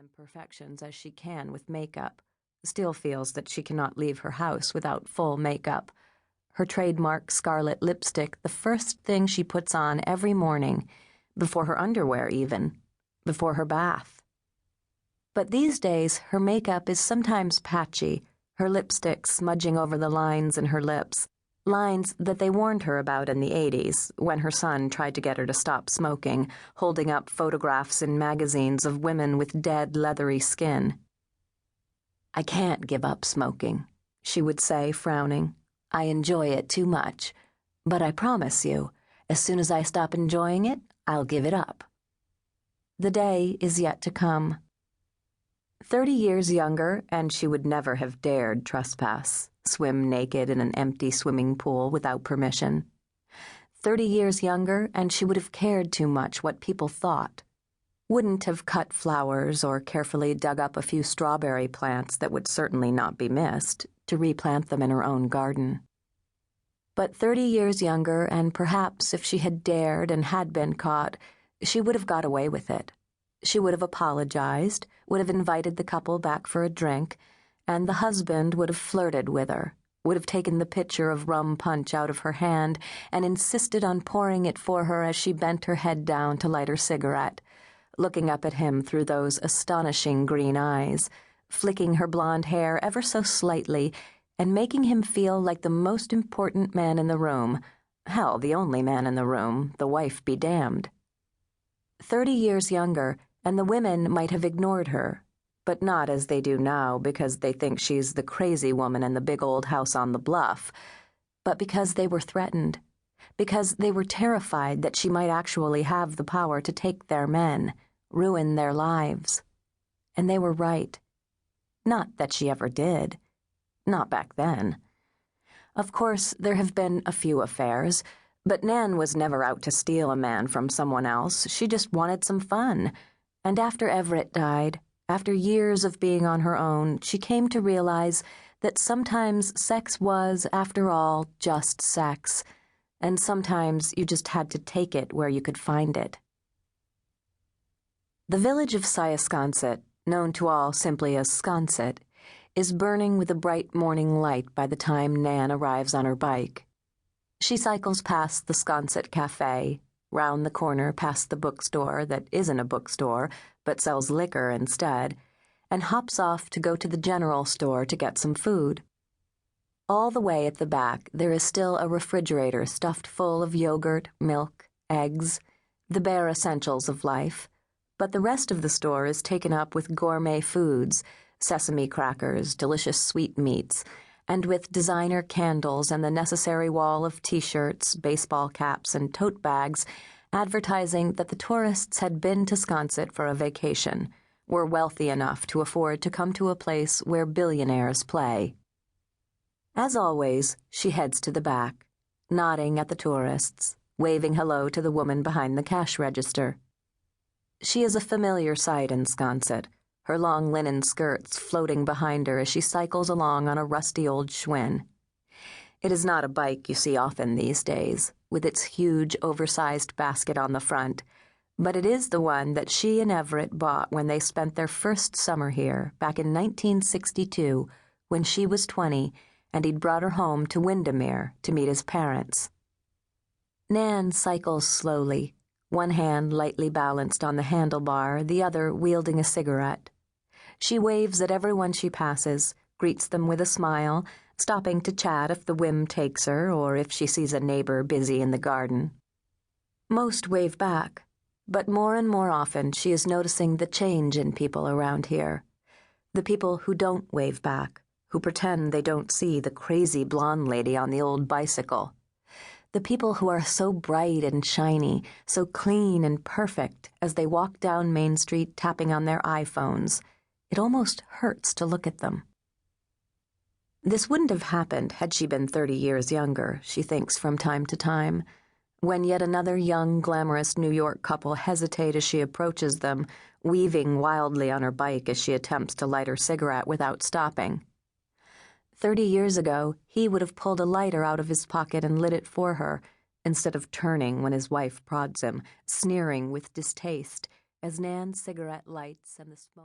imperfections as she can with makeup, still feels that she cannot leave her house without full makeup. Her trademark scarlet lipstick, the first thing she puts on every morning, before her underwear even, before her bath. But these days, her makeup is sometimes patchy, her lipstick smudging over the lines in her lips, lines that they warned her about in the 80s, when her son tried to get her to stop smoking, holding up photographs in magazines of women with dead, leathery skin. "I can't give up smoking," she would say, frowning. "I enjoy it too much, but I promise you, as soon as I stop enjoying it, I'll give it up." The day is yet to come. 30 years younger, and she would never have dared trespass, swim naked in an empty swimming pool without permission. 30 years younger, and she would have cared too much what people thought. Wouldn't have cut flowers or carefully dug up a few strawberry plants that would certainly not be missed to replant them in her own garden. But 30 years younger, and perhaps if she had dared and had been caught, she would have got away with it. She would have apologized, would have invited the couple back for a drink, and the husband would have flirted with her, would have taken the pitcher of rum punch out of her hand and insisted on pouring it for her as she bent her head down to light her cigarette, looking up at him through those astonishing green eyes, flicking her blonde hair ever so slightly, and making him feel like the most important man in the room, hell, the only man in the room, the wife be damned. 30 years younger, and the women might have ignored her, but not as they do now because they think she's the crazy woman in the big old house on the bluff, but because they were threatened, because they were terrified that she might actually have the power to take their men, ruin their lives. And they were right. Not that she ever did. Not back then. Of course, there have been a few affairs, but Nan was never out to steal a man from someone else. She just wanted some fun. And after Everett died, after years of being on her own, she came to realize that sometimes sex was, after all, just sex, and sometimes you just had to take it where you could find it. The village of Siasconset, known to all simply as Sconset, is burning with a bright morning light by the time Nan arrives on her bike. She cycles past the Sconset Cafe, round the corner past the bookstore that isn't a bookstore but sells liquor instead, and hops off to go to the general store to get some food. All the way at the back there is still a refrigerator stuffed full of yogurt, milk, eggs, the bare essentials of life, but the rest of the store is taken up with gourmet foods, sesame crackers, delicious sweetmeats, and with designer candles and the necessary wall of t-shirts, baseball caps, and tote bags advertising that the tourists had been to Sconset for a vacation, were wealthy enough to afford to come to a place where billionaires play. As always, she heads to the back, nodding at the tourists, waving hello to the woman behind the cash register. She is a familiar sight in Sconset, her long linen skirts floating behind her as she cycles along on a rusty old Schwinn. It is not a bike you see often these days, with its huge, oversized basket on the front, but it is the one that she and Everett bought when they spent their first summer here, back in 1962, when she was 20, and he'd brought her home to Windermere to meet his parents. Nan cycles slowly, one hand lightly balanced on the handlebar, the other wielding a cigarette. She waves at everyone she passes, greets them with a smile, stopping to chat if the whim takes her or if she sees a neighbor busy in the garden. Most wave back, but more and more often she is noticing the change in people around here. The people who don't wave back, who pretend they don't see the crazy blonde lady on the old bicycle. The people who are so bright and shiny, so clean and perfect as they walk down Main Street tapping on their iPhones. It almost hurts to look at them. This wouldn't have happened had she been 30 years younger, she thinks from time to time, when yet another young, glamorous New York couple hesitate as she approaches them, weaving wildly on her bike as she attempts to light her cigarette without stopping. 30 years ago, he would have pulled a lighter out of his pocket and lit it for her, instead of turning when his wife prods him, sneering with distaste, as Nan's cigarette lights and the smoke